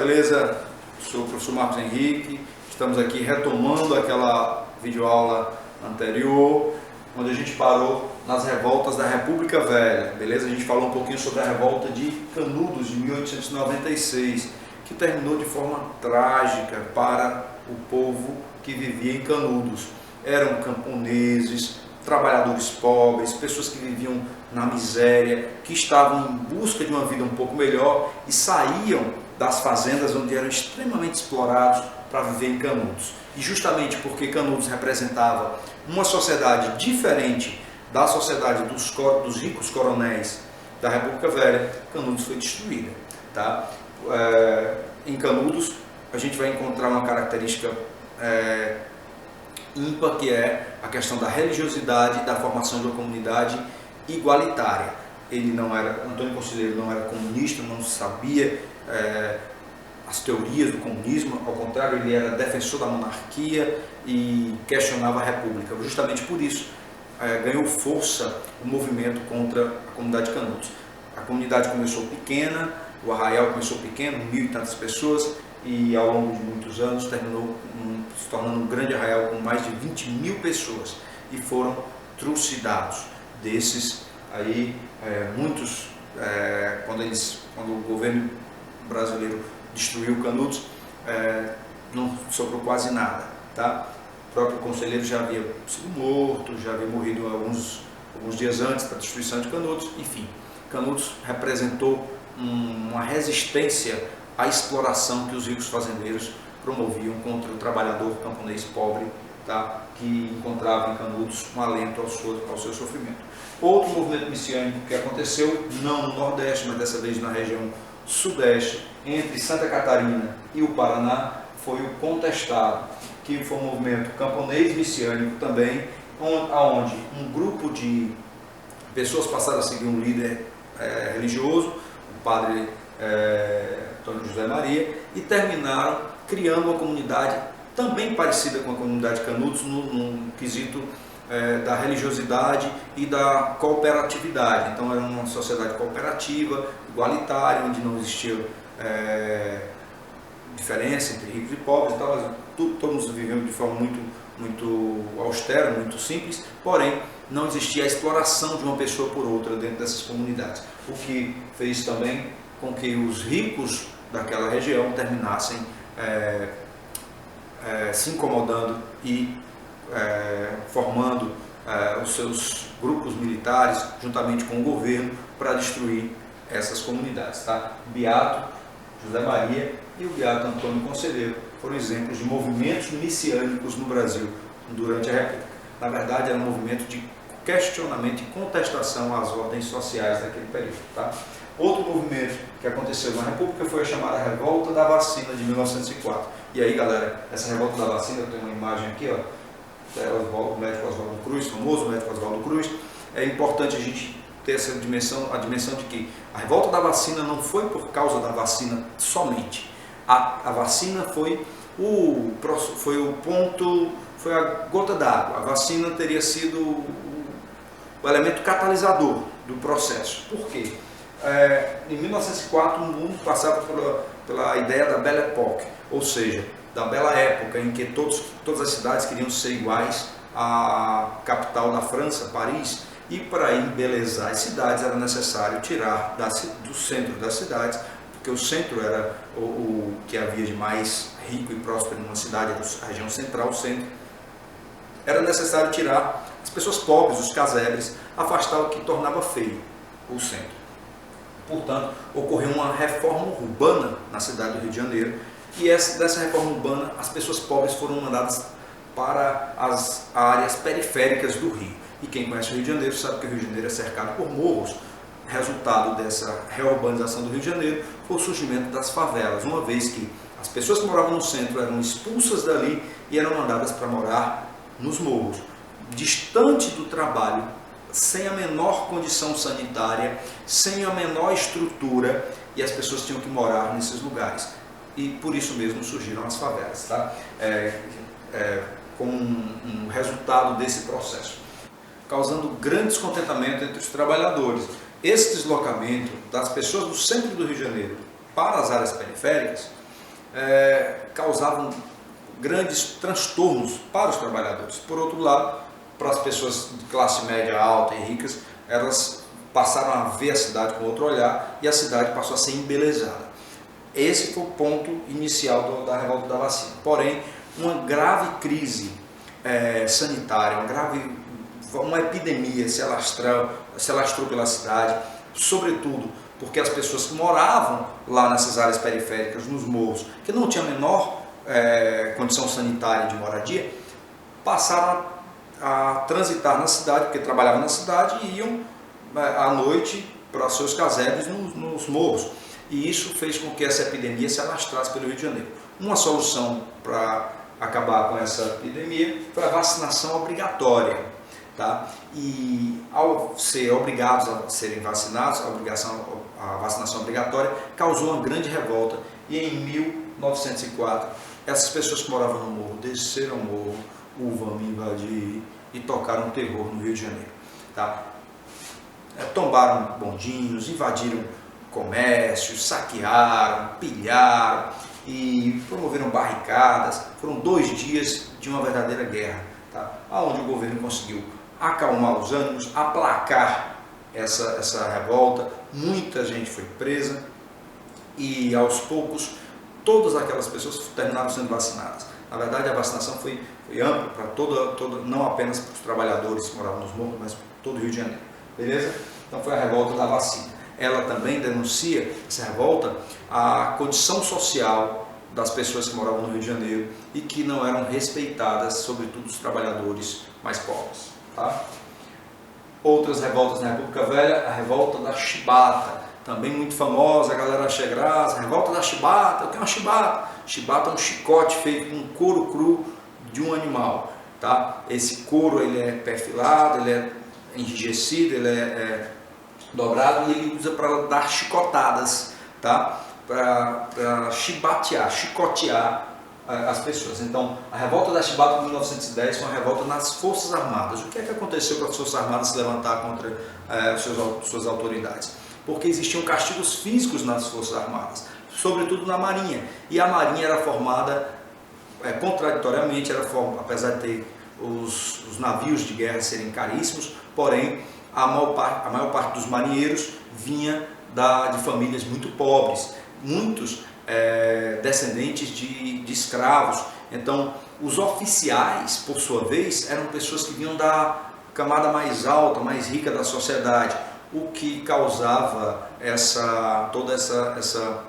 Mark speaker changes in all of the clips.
Speaker 1: beleza? Sou o professor Marcos Henrique, estamos aqui retomando aquela videoaula anterior, onde a gente parou nas revoltas da República Velha, beleza? A gente falou um pouquinho sobre a revolta de Canudos de 1896, que terminou de forma trágica para o povo que vivia em Canudos. Eram camponeses, trabalhadores pobres, pessoas que viviam na miséria, que estavam em busca de uma vida um pouco melhor e saíam das fazendas onde eram extremamente explorados para viver em Canudos. E justamente porque Canudos representava uma sociedade diferente da sociedade dos ricos coronéis da República Velha, Canudos foi destruída. Tá? Em Canudos a gente vai encontrar uma característica ímpar, que é a questão da religiosidade e da formação de uma comunidade igualitária. Antônio Conselheiro não era comunista, não sabia as teorias do comunismo, ao contrário, ele era defensor da monarquia e questionava a república. Justamente por isso ganhou força o movimento contra a comunidade de Canudos. A comunidade começou pequena, o arraial começou pequeno, 1.000 e tantas pessoas, e ao longo de muitos anos terminou se tornando um grande arraial com mais de 20.000 pessoas, e foram trucidados. Desses aí, muitos, quando o governo brasileiro destruiu Canudos, não sobrou quase nada. Tá? O próprio conselheiro já havia sido morto, já havia morrido alguns dias antes da destruição de Canudos. Enfim, Canudos representou uma resistência à exploração que os ricos fazendeiros promoviam contra o trabalhador camponês pobre, tá? Que encontrava em Canudos um alento ao seu sofrimento. Outro movimento messiânico que aconteceu, não no Nordeste, mas dessa vez na região Sudeste, entre Santa Catarina e o Paraná, foi o Contestado, que foi um movimento camponês messiânico também, onde um grupo de pessoas passaram a seguir um líder religioso, o padre Antônio José Maria, e terminaram criando uma comunidade também parecida com a comunidade de Canudos no quesito da religiosidade e da cooperatividade. Então era uma sociedade cooperativa, igualitária, onde não existia diferença entre ricos e pobres, todos viviam de forma muito austera, muito simples, porém não existia a exploração de uma pessoa por outra dentro dessas comunidades, o que fez também com que os ricos daquela região terminassem se incomodando e formando os seus grupos militares juntamente com o governo para destruir essas comunidades. Tá? Beato José Maria e o Beato Antônio Conselheiro foram exemplos de movimentos messiânicos no Brasil durante a República. Na verdade, era um movimento de questionamento e contestação às ordens sociais daquele período. Tá? Outro movimento que aconteceu na República foi a chamada Revolta da Vacina de 1904. E aí, galera, essa Revolta da Vacina, eu tenho uma imagem aqui, ó, o médico Oswaldo Cruz, famoso médico Oswaldo Cruz. É importante a gente ter essa dimensão, a dimensão de que a Revolta da Vacina não foi por causa da vacina somente. A vacina foi o ponto, foi a gota d'água. A vacina teria sido o elemento catalisador do processo. Por quê? Em 1904 o mundo passava pela ideia da Belle Époque, ou seja, da bela época em que todas as cidades queriam ser iguais à capital da França, Paris, e para embelezar as cidades era necessário tirar do centro das cidades, porque o centro era o que havia de mais rico e próspero numa cidade, a região central, o centro. Era necessário tirar as pessoas pobres, os casebres, afastar o que tornava feio o centro. Portanto, ocorreu uma reforma urbana na cidade do Rio de Janeiro, e dessa reforma urbana as pessoas pobres foram mandadas para as áreas periféricas do Rio. E quem conhece o Rio de Janeiro sabe que o Rio de Janeiro é cercado por morros. Resultado dessa reurbanização do Rio de Janeiro foi o surgimento das favelas, uma vez que as pessoas que moravam no centro eram expulsas dali e eram mandadas para morar nos morros, distante do trabalho, sem a menor condição sanitária, sem a menor estrutura, e as pessoas tinham que morar nesses lugares. E por isso mesmo surgiram as favelas, tá? Como um resultado desse processo, causando grande descontentamento entre os trabalhadores. Esse deslocamento das pessoas do centro do Rio de Janeiro para as áreas periféricas causavam grandes transtornos para os trabalhadores. Por outro lado, para as pessoas de classe média alta e ricas, elas passaram a ver a cidade com outro olhar e a cidade passou a ser embelezada. Esse foi o ponto inicial da revolta da vacina. Porém, uma grave crise sanitária, uma epidemia se alastrou pela cidade, sobretudo porque as pessoas que moravam lá nessas áreas periféricas, nos morros, que não tinham a menor condição sanitária de moradia, passaram a transitar na cidade, porque trabalhavam na cidade e iam à noite para seus casebres nos morros. E isso fez com que essa epidemia se alastrasse pelo Rio de Janeiro. Uma solução para acabar com essa epidemia foi a vacinação obrigatória. Tá? E ao ser obrigados a serem vacinados, a vacinação obrigatória causou uma grande revolta. E em 1904, essas pessoas que moravam no morro desceram o morro, vamos invadir, e tocaram terror no Rio de Janeiro. Tá? Tombaram bondinhos, invadiram comércios, saquearam, pilharam e promoveram barricadas. Foram 2 dias de uma verdadeira guerra, tá? Onde o governo conseguiu acalmar os ânimos, aplacar essa revolta. Muita gente foi presa e aos poucos todas aquelas pessoas terminaram sendo vacinadas. Na verdade, a vacinação foi ampla para não apenas para os trabalhadores que moravam nos morros, mas para todo o Rio de Janeiro. Beleza? Então foi a revolta da vacina. Ela também denuncia, essa revolta, a condição social das pessoas que moravam no Rio de Janeiro e que não eram respeitadas, sobretudo os trabalhadores mais pobres. Tá? Outras revoltas na República Velha, a revolta da chibata, também muito famosa, a galera chega a revolta da chibata. O que é uma chibata? Chibata é um chicote feito com couro cru de um animal. Tá? Esse couro ele é perfilado, ele é enrijecido, ele é dobrado e ele usa para dar chicotadas, tá? Para chicotear as pessoas. Então, a revolta da chibata de 1910 foi uma revolta nas Forças Armadas. O que é que aconteceu para as Forças Armadas se levantar contra suas autoridades? Porque existiam castigos físicos nas Forças Armadas, sobretudo na Marinha. E a Marinha era formada, contraditoriamente, apesar de ter os navios de guerra serem caríssimos, porém, a maior parte dos marinheiros vinha de famílias muito pobres, muitos descendentes de escravos. Então, os oficiais, por sua vez, eram pessoas que vinham da camada mais alta, mais rica da sociedade, o que causava toda essa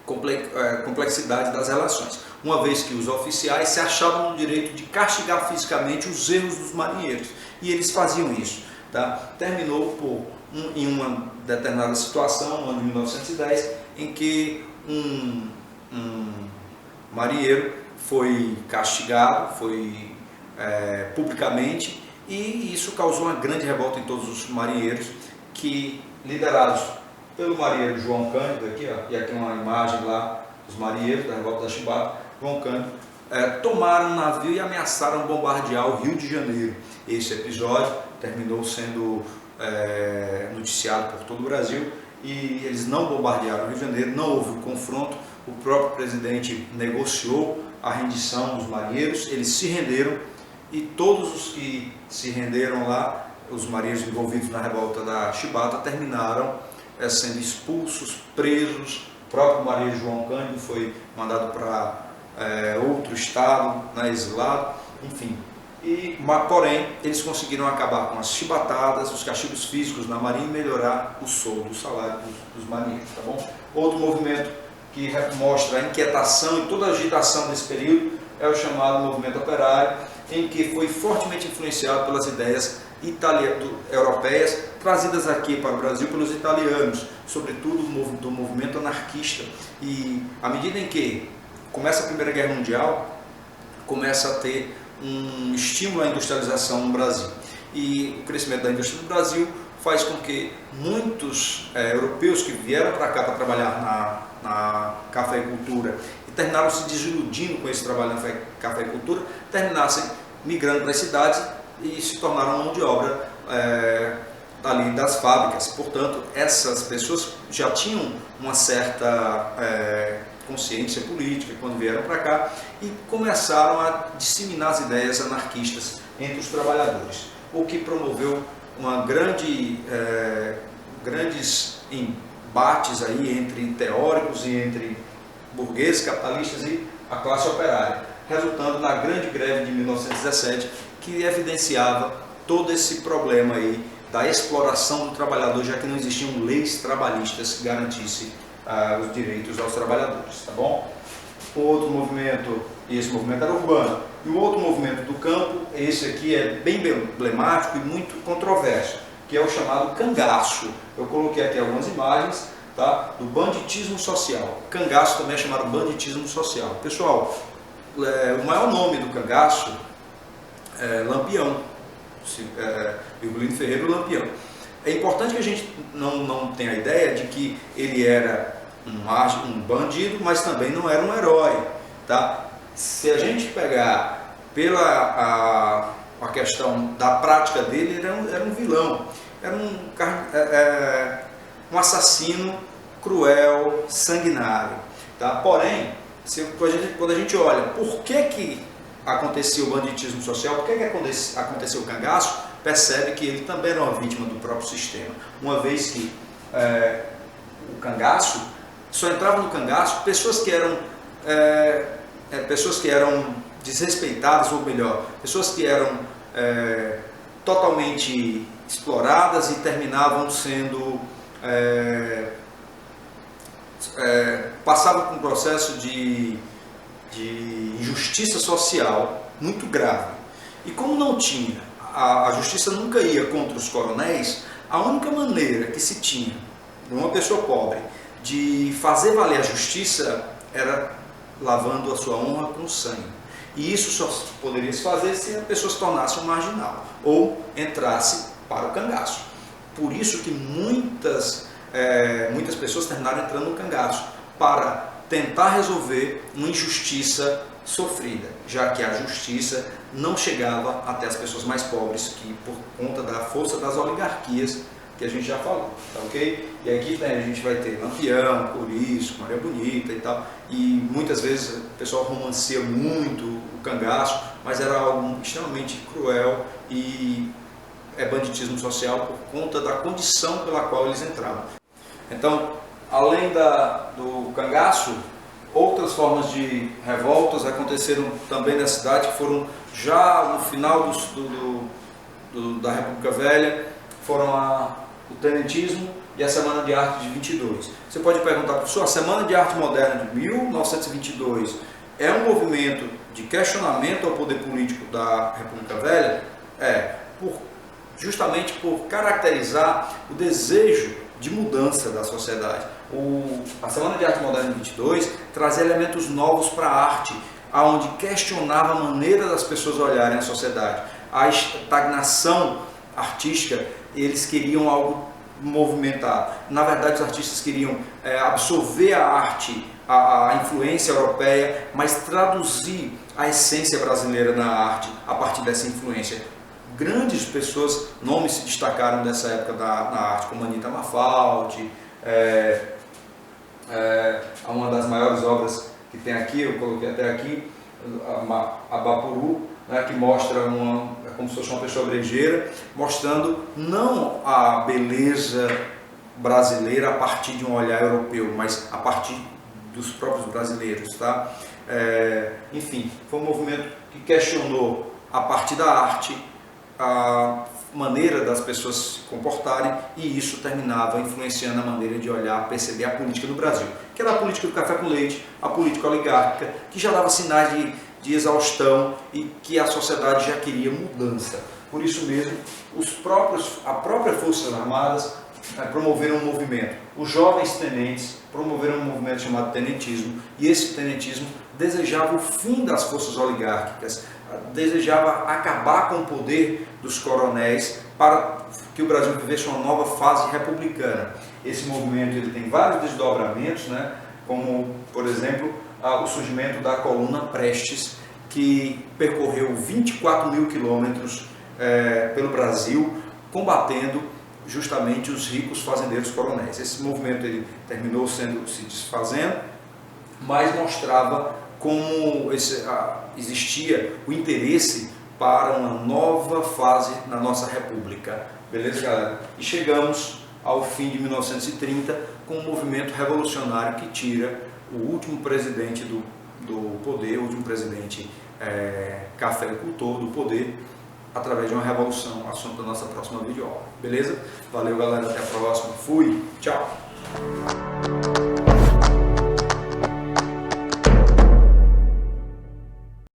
Speaker 1: complexidade das relações, uma vez que os oficiais se achavam no direito de castigar fisicamente os erros dos marinheiros, e eles faziam isso. Tá? Terminou em uma determinada situação, no ano de 1910, em que um marinheiro foi castigado, publicamente, e isso causou uma grande revolta em todos os marinheiros, que, liderados pelo marinheiro João Cândido, e aqui uma imagem lá dos marinheiros da revolta da chibata, João Cândido, tomaram um navio e ameaçaram bombardear o Rio de Janeiro. Esse episódio terminou sendo noticiado por todo o Brasil e eles não bombardearam o Rio de Janeiro, não houve confronto, o próprio presidente negociou a rendição dos marinheiros, eles se renderam e todos os que se renderam lá, os marinheiros envolvidos na revolta da chibata, terminaram sendo expulsos, presos. O próprio marinheiro João Cândido foi mandado para outro estado, exilado, enfim. Porém, eles conseguiram acabar com as chibatadas, os castigos físicos na marinha e melhorar o soldo, o salário dos marinheiros. Tá bom? Outro movimento que mostra a inquietação e toda a agitação desse período é o chamado movimento operário, em que foi fortemente influenciado pelas ideias europeias trazidas aqui para o Brasil pelos italianos, sobretudo do movimento anarquista. E à medida em que começa a Primeira Guerra Mundial, começa a ter um estímulo à industrialização no Brasil. E o crescimento da indústria no Brasil faz com que muitos europeus que vieram para cá para trabalhar na cafeicultura e terminaram se desiludindo com esse trabalho na cafeicultura, terminassem migrando para as cidades e se tornaram mão de obra ali das fábricas. Portanto, essas pessoas já tinham uma certa consciência política quando vieram para cá e começaram a disseminar as ideias anarquistas entre os trabalhadores, o que promoveu uma grandes embates aí entre teóricos e entre burgueses, capitalistas e a classe operária, resultando na grande greve de 1917, que evidenciava todo esse problema aí da exploração do trabalhador, já que não existiam leis trabalhistas que garantissem os direitos aos trabalhadores, tá bom? O outro movimento, e esse movimento era urbano, e o outro movimento do campo, esse aqui é bem emblemático e muito controverso, que é o chamado cangaço. Eu coloquei aqui algumas imagens, tá, do banditismo social. Cangaço também é chamado banditismo social. Pessoal, o maior nome do cangaço é Lampião, Virgulino Ferreira Lampião. É importante que a gente não tenha a ideia de que ele era um bandido, mas também não era um herói, tá? Se a gente pegar pela a questão da prática dele, ele era um vilão, era um assassino cruel, sanguinário, tá? Porém, quando a gente olha por que aconteceu o banditismo social, por que aconteceu o cangaço, percebe que ele também era uma vítima do próprio sistema, uma vez que o cangaço, só entravam no cangaço pessoas que eram desrespeitadas, ou melhor, pessoas que eram totalmente exploradas e terminavam sendo passavam por um processo de injustiça social muito grave. E como não tinha, a justiça nunca ia contra os coronéis, a única maneira que se tinha de uma pessoa pobre de fazer valer a justiça era lavando a sua honra com sangue. E isso só poderia se fazer se a pessoa se tornasse um marginal ou entrasse para o cangaço. Por isso que muitas pessoas terminaram entrando no cangaço, para tentar resolver uma injustiça sofrida, já que a justiça não chegava até as pessoas mais pobres, que por conta da força das oligarquias que a gente já falou, tá ok? E aqui a gente vai ter Lampião, Coriço, Maria Bonita e tal, e muitas vezes o pessoal romancia muito o cangaço, mas era algo extremamente cruel e é banditismo social por conta da condição pela qual eles entravam. Então, além do cangaço, outras formas de revoltas aconteceram também na cidade, que foram já no final da República Velha, foram o tenentismo e a Semana de Arte de 22. Você pode perguntar, professor, a Semana de Arte Moderna de 1922 é um movimento de questionamento ao poder político da República Velha? Justamente por caracterizar o desejo de mudança da sociedade. A Semana de Arte Moderna de 22 trazia elementos novos para a arte, onde questionava a maneira das pessoas olharem a sociedade. A estagnação artística, eles queriam algo movimentado. Na verdade, os artistas queriam absorver a arte, a influência europeia, mas traduzir a essência brasileira na arte a partir dessa influência. Grandes pessoas, nomes se destacaram dessa época na arte, como Anita Mafaldi, uma das maiores obras que tem aqui, eu coloquei até aqui, a Bapuru, né, que mostra como se fosse uma pessoa brejeira, mostrando não a beleza brasileira a partir de um olhar europeu, mas a partir dos próprios brasileiros, tá? Enfim, foi um movimento que questionou a partir da arte a maneira das pessoas se comportarem, e isso terminava influenciando a maneira de olhar, perceber a política do Brasil, que era a política do café com leite, a política oligárquica, que já dava sinais de exaustão e que a sociedade já queria mudança. Por isso mesmo, a própria Forças Armadas promoveram um movimento. Os jovens tenentes promoveram um movimento chamado tenentismo, e esse tenentismo desejava o fim das forças oligárquicas, desejava acabar com o poder dos coronéis para que o Brasil vivesse uma nova fase republicana. Esse movimento ele tem vários desdobramentos, né? Como, por exemplo, o surgimento da Coluna Prestes, que percorreu 24 mil quilômetros pelo Brasil, combatendo justamente os ricos fazendeiros coronéis. Esse movimento ele terminou se desfazendo, mas mostrava como existia o interesse para uma nova fase na nossa república. Beleza, galera? E chegamos ao fim de 1930 com um movimento revolucionário que tira o último presidente do poder, o último presidente cafeicultor do poder, através de uma revolução, assunto da nossa próxima videoaula. Beleza? Valeu, galera, até a próxima. Fui, tchau!